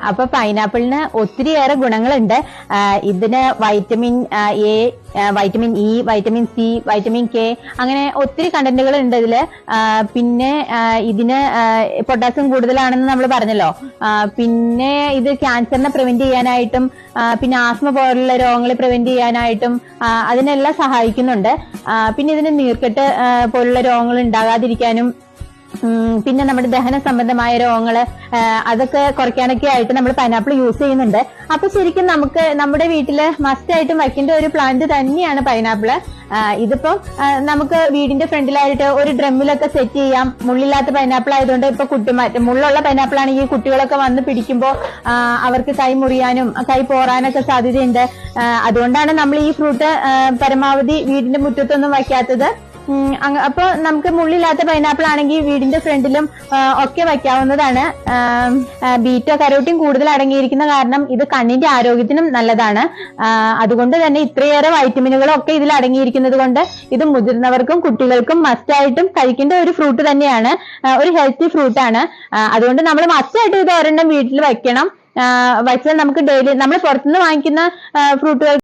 അപ്പൊ പൈനാപ്പിളിന് ഒത്തിരിയേറെ ഗുണങ്ങളുണ്ട്. ഇതിന് vitamin A, vitamin E, vitamin C, vitamin K, അങ്ങനെ ഒത്തിരി കണ്ടന്റുകൾ ഉണ്ട് ഇതില്. പിന്നെ ഇതിന് പൊട്ടാസ്യം കൂടുതലാണെന്ന് നമ്മൾ പറഞ്ഞല്ലോ. പിന്നെ ഇത് ക്യാൻസറിനെ പ്രിവെന്റ് ചെയ്യാനായിട്ടും പിന്നെ ആസ്മ പോലുള്ള രോഗങ്ങളെ പ്രിവെന്റ് ചെയ്യാനായിട്ടും അതിനെല്ലാം സഹായിക്കുന്നുണ്ട്. പിന്നെ ഇതിന് നീർക്കെട്ട് പോലുള്ള രോഗങ്ങൾ ഉണ്ടാകാതിരിക്കാനും പിന്നെ നമ്മുടെ ദഹന സംബന്ധമായ രോഗങ്ങള് അതൊക്കെ കുറയ്ക്കാനൊക്കെ ആയിട്ട് നമ്മൾ പൈനാപ്പിൾ യൂസ് ചെയ്യുന്നുണ്ട്. അപ്പൊ ശരിക്കും നമുക്ക് നമ്മുടെ വീട്ടില് മസ്റ്റ് ആയിട്ടും വയ്ക്കേണ്ട ഒരു പ്ലാന്റ് തന്നെയാണ് പൈനാപ്പിള്. ഇതിപ്പം നമുക്ക് വീടിന്റെ ഫ്രണ്ടിലായിട്ട് ഒരു ഡ്രമ്മിലൊക്കെ സെറ്റ് ചെയ്യാം. മുള്ളില്ലാത്ത പൈനാപ്പിൾ ആയതുകൊണ്ട് ഇപ്പൊ മുള്ളുള്ള പൈനാപ്പിൾ ആണെങ്കിൽ കുട്ടികളൊക്കെ വന്ന് പിടിക്കുമ്പോൾ അവർക്ക് കൈ മുറിയാനും കൈ പോറാനൊക്കെ സാധ്യതയുണ്ട്. അതുകൊണ്ടാണ് നമ്മൾ ഈ ഫ്രൂട്ട് പരമാവധി വീടിന്റെ മുറ്റത്തൊന്നും വയ്ക്കാത്തത്. അപ്പൊ നമുക്ക് മുള്ളില്ലാത്ത പൈനാപ്പിൾ ആണെങ്കിൽ വീടിന്റെ ഫ്രണ്ടിലും ഒക്കെ വയ്ക്കാവുന്നതാണ്. ബീറ്റോ കരോട്ടിൻ കൂടുതൽ അടങ്ങിയിരിക്കുന്ന കാരണം ഇത് കണ്ണിന്റെ ആരോഗ്യത്തിനും നല്ലതാണ്. അതുകൊണ്ട് തന്നെ ഇത്രയേറെ വൈറ്റമിനുകളും ഒക്കെ ഇതിൽ അടങ്ങിയിരിക്കുന്നത് കൊണ്ട് ഇത് മുതിർന്നവർക്കും കുട്ടികൾക്കും മസ്റ്റായിട്ടും കഴിക്കേണ്ട ഒരു ഫ്രൂട്ട് തന്നെയാണ്. ഒരു ഹെൽത്തി ഫ്രൂട്ടാണ്. അതുകൊണ്ട് നമ്മൾ മസ്റ്റായിട്ട് ഇത് ഒരെണ്ണം വീട്ടിൽ വയ്ക്കണം. വച്ചാൽ നമുക്ക് ഡെയിലി നമ്മൾ പുറത്തുനിന്ന് വാങ്ങിക്കുന്ന ഫ്രൂട്ടുകൾ